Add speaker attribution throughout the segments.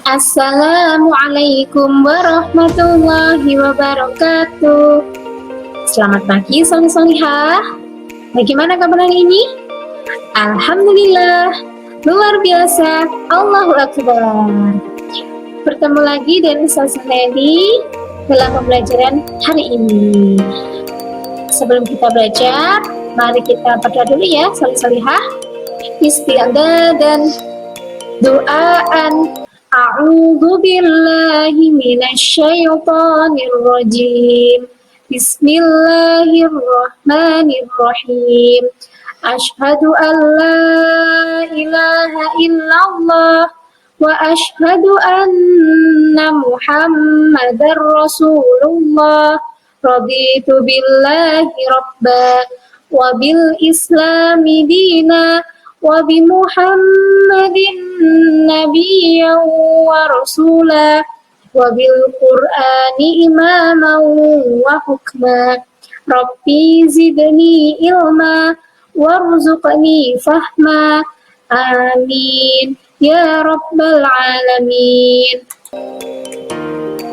Speaker 1: Assalamualaikum warahmatullahi wabarakatuh. Selamat pagi solih-solihah. Bagaimana kabar hari ini? Alhamdulillah, luar biasa, Allahu Akbar. Bertemu lagi dengan Ustazah Leli dalam pembelajaran hari ini. Sebelum kita belajar, mari kita berdoa dulu ya solih-solihah. Isti'adha dan doaan. A'udzu billahi minasyaitonir rajim. Bismillahirrahmanirrahim. Asyhadu an la ilaha illallah wa asyhadu anna Muhammadar Rasulullah. Raditu billahi rabba wa bil islami dina wa bi Muhammadin nabiyyan wa rasula wa bil Qur'ani imaman wa hukma. Rabbi zidni ilma warzuqni fahma. Amin ya rabbal alamin.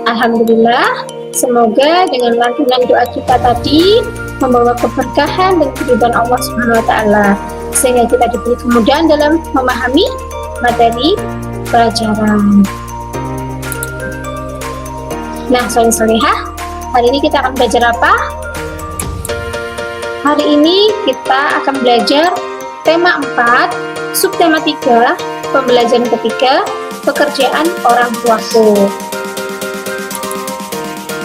Speaker 1: Alhamdulillah, semoga dengan lantunan doa kita tadi membawa keberkahan dan keridhaan Allah Subhanahu wa taala, sehingga kita diberi kemudahan dalam memahami materi pelajaran. Nah, soleh-solehah, hari ini kita akan belajar apa? Hari ini kita akan belajar tema 4, subtema 3, pembelajaran ketiga, pekerjaan orang tuaku.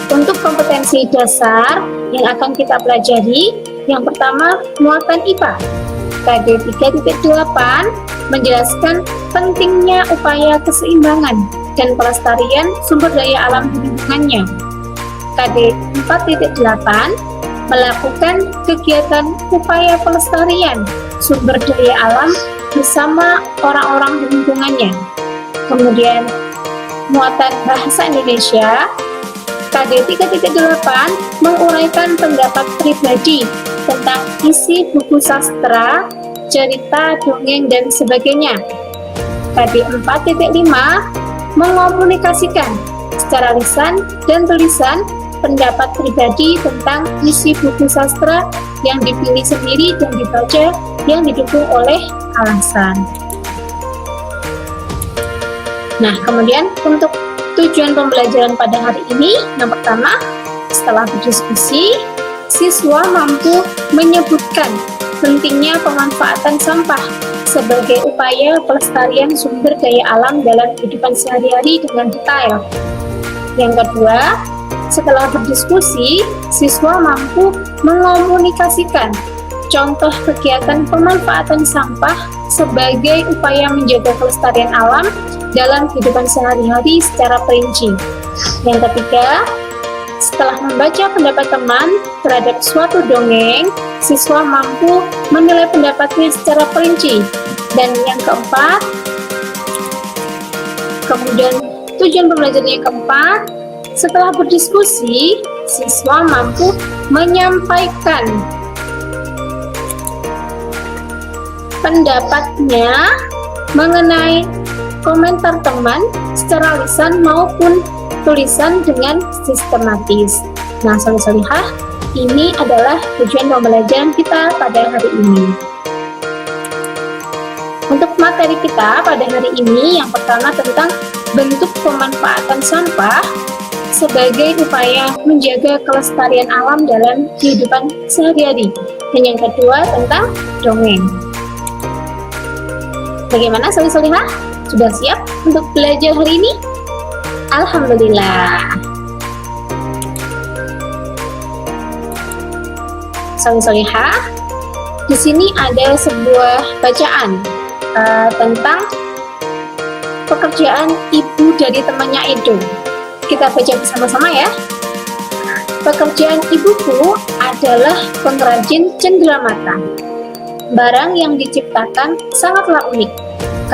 Speaker 1: Untuk kompetensi dasar yang akan kita pelajari, yang pertama, muatan IPA. KD 3.8 menjelaskan pentingnya upaya keseimbangan dan pelestarian sumber daya alam di lingkungannya. KD 4.8 melakukan kegiatan upaya pelestarian sumber daya alam bersama orang-orang di lingkungannya. Kemudian, muatan bahasa Indonesia, KD 3.8 menguraikan pendapat pribadi tentang isi buku sastra, cerita, dongeng, dan sebagainya. KD 4.5 mengomunikasikan secara lisan dan tulisan pendapat pribadi tentang isi buku sastra yang dipilih sendiri dan dibaca yang didukung oleh alasan. Nah, kemudian untuk tujuan pembelajaran pada hari ini, yang pertama, setelah berdiskusi, siswa mampu menyebutkan pentingnya pemanfaatan sampah sebagai upaya pelestarian sumber daya alam dalam kehidupan sehari-hari dengan detail. Yang kedua, setelah berdiskusi, siswa mampu mengomunikasikan contoh kegiatan pemanfaatan sampah sebagai upaya menjaga kelestarian alam dalam kehidupan sehari-hari secara perinci. Yang ketiga, setelah membaca pendapat teman terhadap suatu dongeng, siswa mampu menilai pendapatnya secara perinci. Dan yang keempat, kemudian tujuan pembelajaran yang keempat, setelah berdiskusi, siswa mampu menyampaikan pendapatnya mengenai komentar teman secara lisan maupun tulisan dengan sistematis. Nah, soleh-solihah, ini adalah tujuan pembelajaran kita pada hari ini. Untuk materi kita pada hari ini, yang pertama tentang bentuk pemanfaatan sampah sebagai upaya menjaga kelestarian alam dalam kehidupan sehari-hari. Dan yang kedua tentang dongeng. Bagaimana soleh-solihah? Sudah siap untuk belajar hari ini? Alhamdulillah. Soleh-solihah, di sini ada sebuah bacaan tentang pekerjaan ibu dari temannya Edo. Kita baca bersama-sama ya. Pekerjaan ibuku adalah pengrajin cenderamata. Barang yang diciptakan sangatlah unik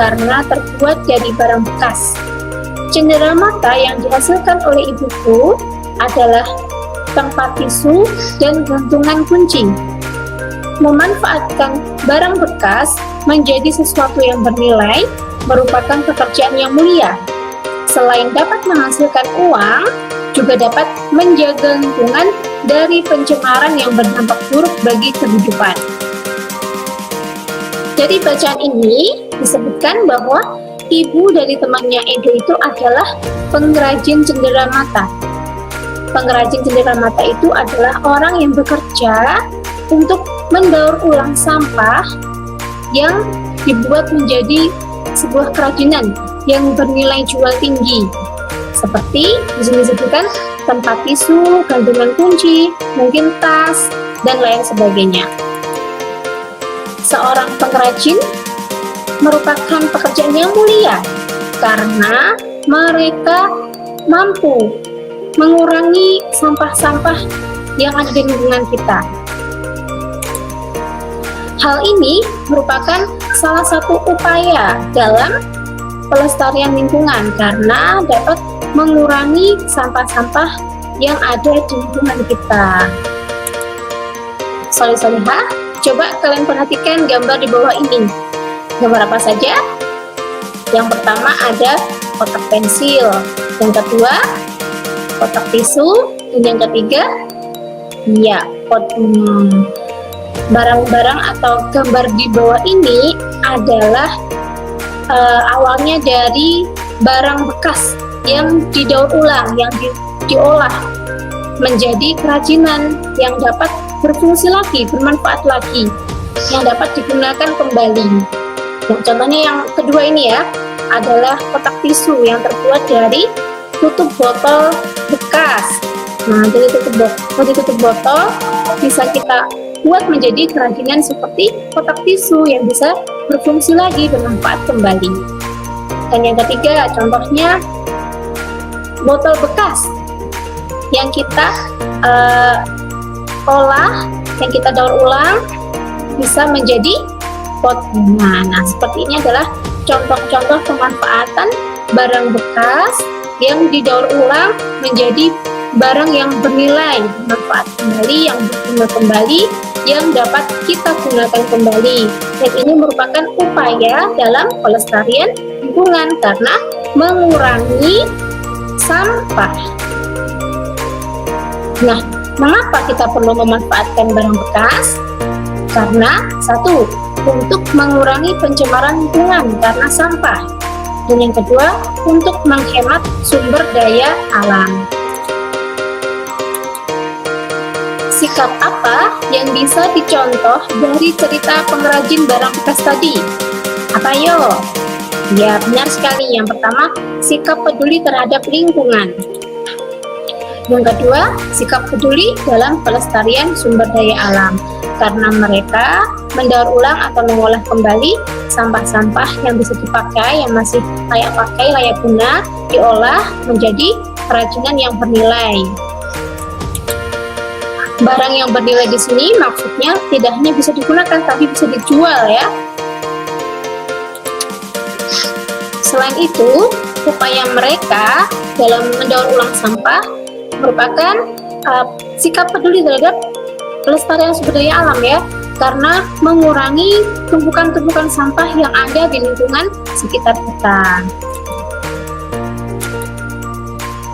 Speaker 1: karena terbuat dari barang bekas. Cenderamata yang dihasilkan oleh ibuku adalah tempat tisu dan gantungan kunci. Memanfaatkan barang bekas menjadi sesuatu yang bernilai merupakan pekerjaan yang mulia. selain dapat menghasilkan uang, juga dapat menjaga lingkungan dari pencemaran yang berdampak buruk bagi kehidupan. Dari bacaan ini disebutkan bahwa ibu dari temannya Edo itu adalah pengrajin cenderamata. Pengrajin cenderamata itu adalah orang yang bekerja untuk mendaur ulang sampah yang dibuat menjadi sebuah kerajinan yang bernilai jual tinggi. Seperti di sini disebutkan tempat tisu, gantungan kunci, mungkin tas, dan lain sebagainya. Seorang pengrajin merupakan pekerjaan yang mulia karena mereka mampu mengurangi sampah-sampah yang ada di lingkungan kita. Hal ini merupakan salah satu upaya dalam pelestarian lingkungan karena dapat mengurangi sampah-sampah yang ada di lingkungan kita. Soleh-solehah, coba kalian perhatikan gambar di bawah ini. Gambar apa saja? Yang pertama ada kotak pensil, yang kedua kotak tisu, dan yang ketiga barang-barang atau gambar di bawah ini adalah awalnya dari barang bekas yang didaur ulang, yang diolah menjadi kerajinan yang dapat berfungsi lagi, bermanfaat lagi, yang dapat digunakan kembali. Nah, contohnya yang kedua ini ya, adalah kotak tisu yang terbuat dari tutup botol bekas. Nah, dari tutup botol bisa kita buat menjadi kerajinan seperti kotak tisu yang bisa berfungsi lagi, bermanfaat kembali. Dan yang ketiga, contohnya botol bekas yang kita olah, yang kita daur ulang bisa menjadi pot bunga. Nah, seperti ini adalah contoh-contoh pemanfaatan barang bekas yang didaur ulang menjadi barang yang bernilai, manfaat kembali, yang berguna kembali, yang dapat kita gunakan kembali. Dan ini merupakan upaya dalam pelestarian lingkungan karena mengurangi sampah. Nah, mengapa kita perlu memanfaatkan barang bekas? Karena satu, untuk mengurangi pencemaran lingkungan karena sampah. Dan yang kedua, untuk menghemat sumber daya alam. Sikap apa yang bisa dicontoh dari cerita pengrajin barang bekas tadi? Apa yo? Ya, benar sekali. Yang pertama, sikap peduli terhadap lingkungan. Yang kedua, sikap peduli dalam pelestarian sumber daya alam. Karena mereka mendaur ulang atau mengolah kembali sampah-sampah yang bisa dipakai, yang masih layak pakai, layak guna, diolah menjadi kerajinan yang bernilai. Barang yang bernilai di sini maksudnya tidak hanya bisa digunakan, tapi bisa dijual ya. Selain itu, upaya mereka dalam mendaur ulang sampah merupakan sikap peduli terhadap pelestarian sumber daya alam ya, karena mengurangi tumpukan-tumpukan sampah yang ada di lingkungan sekitar kita.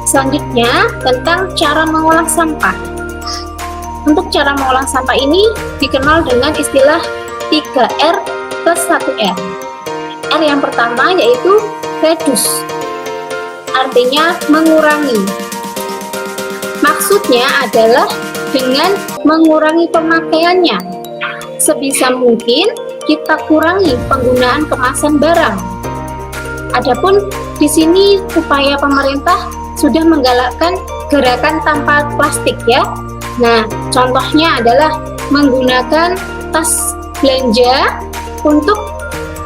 Speaker 1: Selanjutnya, tentang cara mengolah sampah. Untuk cara mengolah sampah ini dikenal dengan istilah 3R plus 1R. R yang pertama yaitu reduce, artinya mengurangi. Maksudnya adalah dengan mengurangi pemakaiannya. Sebisa mungkin kita kurangi penggunaan kemasan barang. Adapun di sini upaya pemerintah sudah menggalakkan gerakan tanpa plastik ya. Nah, contohnya adalah menggunakan tas belanja untuk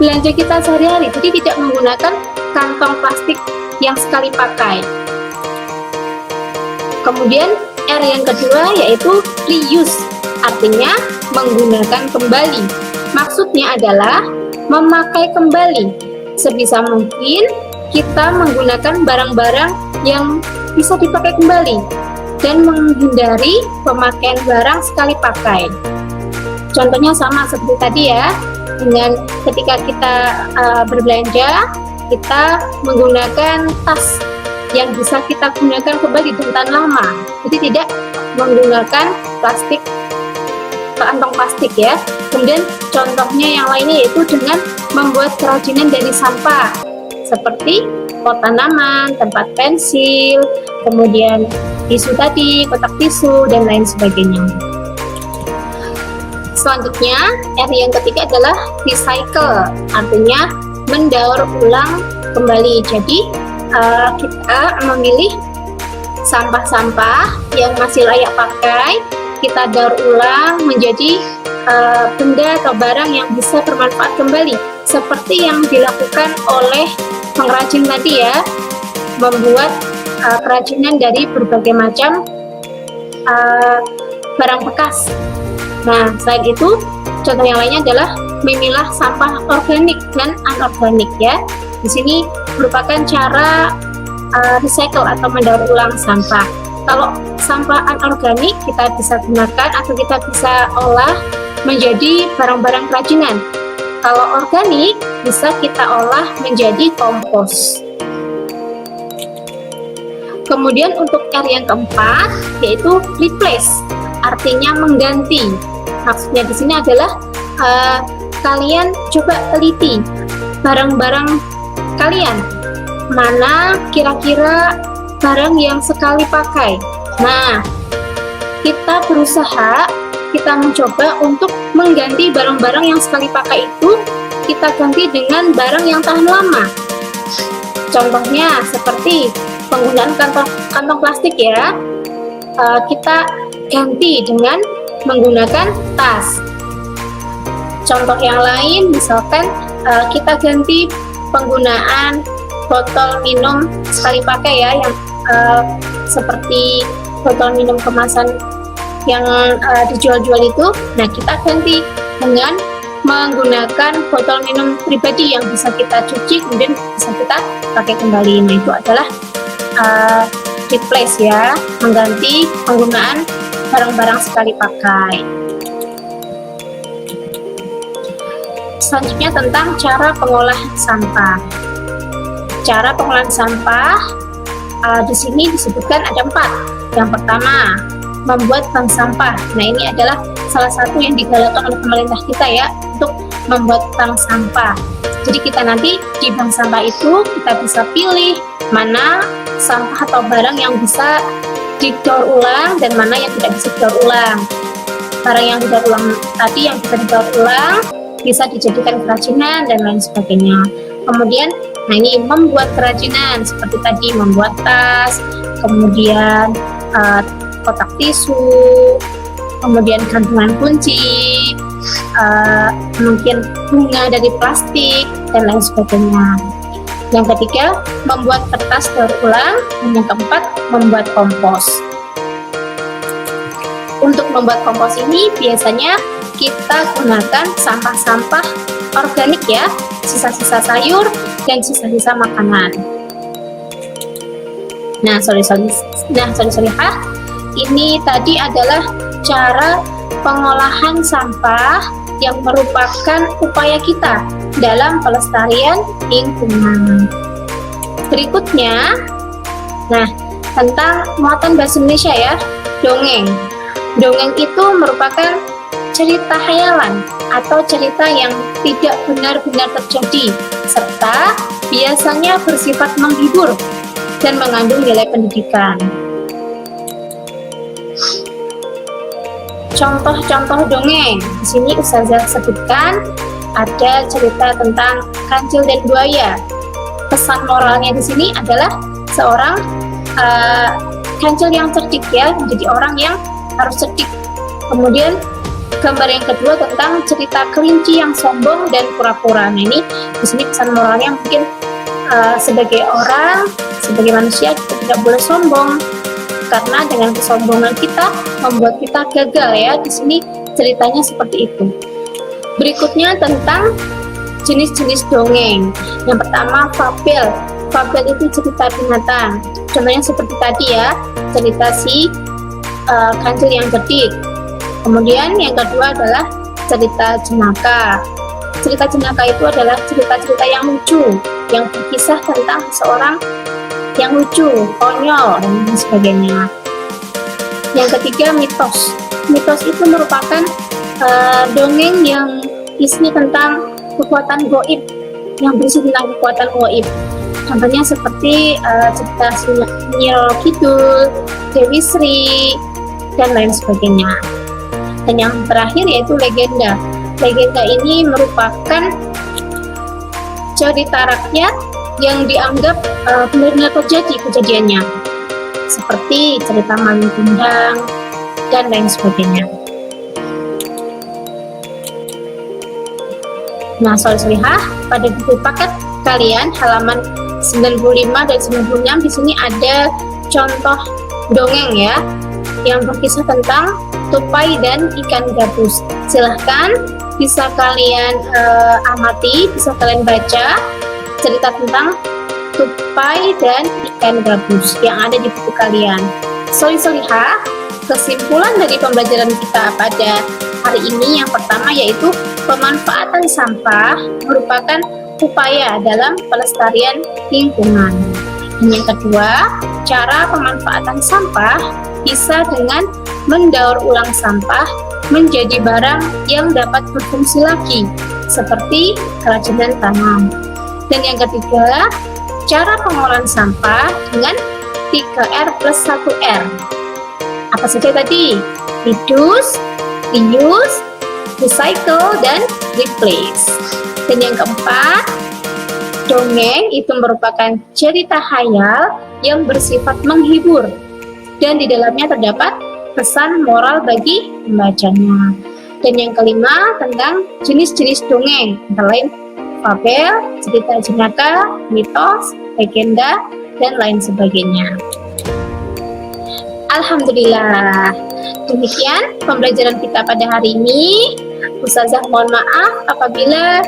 Speaker 1: belanja kita sehari-hari. Jadi tidak menggunakan kantong plastik yang sekali pakai. Kemudian R yang kedua yaitu reuse, artinya menggunakan kembali. Maksudnya adalah memakai kembali. Sebisa mungkin kita menggunakan barang-barang yang bisa dipakai kembali dan menghindari pemakaian barang sekali pakai. Contohnya sama seperti tadi ya, dengan ketika kita berbelanja, kita menggunakan tas yang bisa kita gunakan kembali dan tahan lama. Jadi tidak menggunakan plastik, kantong plastik ya. Kemudian contohnya yang lainnya yaitu dengan membuat kerajinan dari sampah seperti pot tanaman, tempat pensil, kemudian tisu tadi, kotak tisu, dan lain sebagainya. Selanjutnya, R yang ketiga adalah recycle, artinya mendaur ulang kembali. Jadi kita memilih sampah-sampah yang masih layak pakai, kita daur ulang menjadi benda atau barang yang bisa bermanfaat kembali, seperti yang dilakukan oleh pengrajin tadi ya, membuat kerajinan dari berbagai macam barang bekas. Nah, selain itu, contoh yang lainnya adalah memilah sampah organik dan anorganik ya. Di sini merupakan cara recycle atau mendaur ulang sampah. Kalau sampah anorganik kita bisa gunakan atau kita bisa olah menjadi barang-barang kerajinan. Kalau organik bisa kita olah menjadi kompos. Kemudian untuk R yang keempat yaitu replace, artinya mengganti. Maksudnya di sini adalah kalian coba teliti barang-barang kalian, mana kira-kira barang yang sekali pakai. Nah, kita berusaha, kita mencoba untuk mengganti barang-barang yang sekali pakai itu, kita ganti dengan barang yang tahan lama. Contohnya seperti penggunaan kantong plastik ya, kita ganti dengan menggunakan tas. Contoh yang lain misalkan kita ganti penggunaan botol minum sekali pakai ya, yang seperti botol minum kemasan yang dijual-jual itu. Nah, kita ganti dengan menggunakan botol minum pribadi yang bisa kita cuci kemudian bisa kita pakai kembali. Nah, itu adalah replace ya, mengganti penggunaan barang-barang sekali pakai. Selanjutnya tentang cara pengolahan sampah. Cara pengolahan sampah di sini disebutkan ada 4. Yang pertama, membuat bank sampah. Nah, ini adalah salah satu yang digalakkan oleh pemerintah kita ya, untuk membuat bank sampah. Jadi kita nanti di bank sampah itu kita bisa pilih mana sampah atau barang yang bisa didaur ulang dan mana yang tidak bisa didaur ulang. Barang yang didaur ulang tadi yang bisa didaur ulang bisa dijadikan kerajinan dan lain sebagainya. Kemudian, nah ini membuat kerajinan seperti tadi membuat tas, kemudian kotak tisu, kemudian gantungan kunci, mungkin bunga dari plastik dan lain sebagainya. Yang ketiga, membuat kertas daur ulang, dan yang keempat, membuat kompos. Untuk membuat kompos ini biasanya kita gunakan sampah-sampah organik ya, sisa-sisa sayur dan sisa-sisa makanan. Nah, ini tadi adalah cara pengolahan sampah yang merupakan upaya kita dalam pelestarian lingkungan. Berikutnya, nah, tentang muatan bahasa Indonesia ya, dongeng. Dongeng itu merupakan cerita khayalan atau cerita yang tidak benar-benar terjadi, serta biasanya bersifat menghibur dan mengandung nilai pendidikan. Contoh-contoh dongeng di sini Ustazah sebutkan ada cerita tentang kancil dan buaya. Pesan moralnya di sini adalah seorang kancil yang cerdik ya, menjadi orang yang harus cerdik. Kemudian gambar yang kedua tentang cerita kelinci yang sombong dan pura-pura. Nah, ini di sini pesan moralnya mungkin sebagai orang, sebagai manusia kita tidak boleh sombong, karena dengan kesombongan kita membuat kita gagal ya. Di sini ceritanya seperti itu. Berikutnya tentang jenis-jenis dongeng. Yang pertama fabel. Fabel itu cerita binatang. Contohnya seperti tadi ya, cerita si kancil yang cerdik. Kemudian yang kedua adalah cerita jenaka. Cerita jenaka itu adalah cerita-cerita yang lucu, yang berkisah tentang seorang yang lucu, konyol, dan lain sebagainya. Yang ketiga, mitos. Mitos itu merupakan dongeng yang isinya tentang kekuatan gaib, yang berisi tentang kekuatan gaib. Contohnya seperti cerita Nyi Roro Kidul, Dewi Sri, dan lain sebagainya. Dan yang terakhir yaitu legenda. Legenda ini merupakan cerita rakyat yang dianggap benar-benar terjadi kejadiannya, seperti cerita Malin Kundang dan lain sebagainya. Nah, soleh-solehah, pada buku paket kalian halaman 95 dan 96 di sini ada contoh dongeng ya, yang berkisah tentang tupai dan ikan gabus. Silahkan bisa kalian amati, bisa kalian baca cerita tentang tupai dan ikan gabus yang ada di buku kalian. Soleh-solehah, kesimpulan dari pembelajaran kita pada hari ini yang pertama yaitu pemanfaatan sampah merupakan upaya dalam pelestarian lingkungan. Dan yang kedua, cara pemanfaatan sampah bisa dengan mendaur ulang sampah menjadi barang yang dapat berfungsi lagi, seperti kerajinan tangan. Dan yang ketiga, cara pengolahan sampah dengan 3R plus 1R. Apa saja tadi? Reduce, reuse, recycle, dan replace. Dan yang keempat, dongeng itu merupakan cerita khayal yang bersifat menghibur, dan di dalamnya terdapat pesan moral bagi pembacanya. Dan yang kelima, tentang jenis-jenis dongeng, antara lain fabel, cerita jenaka, mitos, legenda, dan lain sebagainya. Alhamdulillah, demikian pembelajaran kita pada hari ini. Ustazah mohon maaf apabila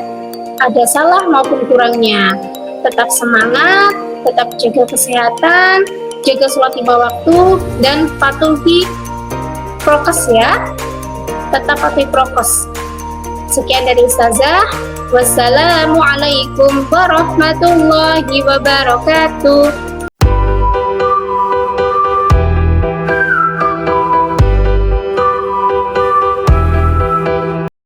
Speaker 1: ada salah maupun kurangnya. Tetap semangat, tetap jaga kesehatan, jaga sholat 5 waktu, dan patuhi prokes ya. Tetap patuhi prokes. Sekian dari Ustazah. Wassalamualaikum warahmatullahi wabarakatuh.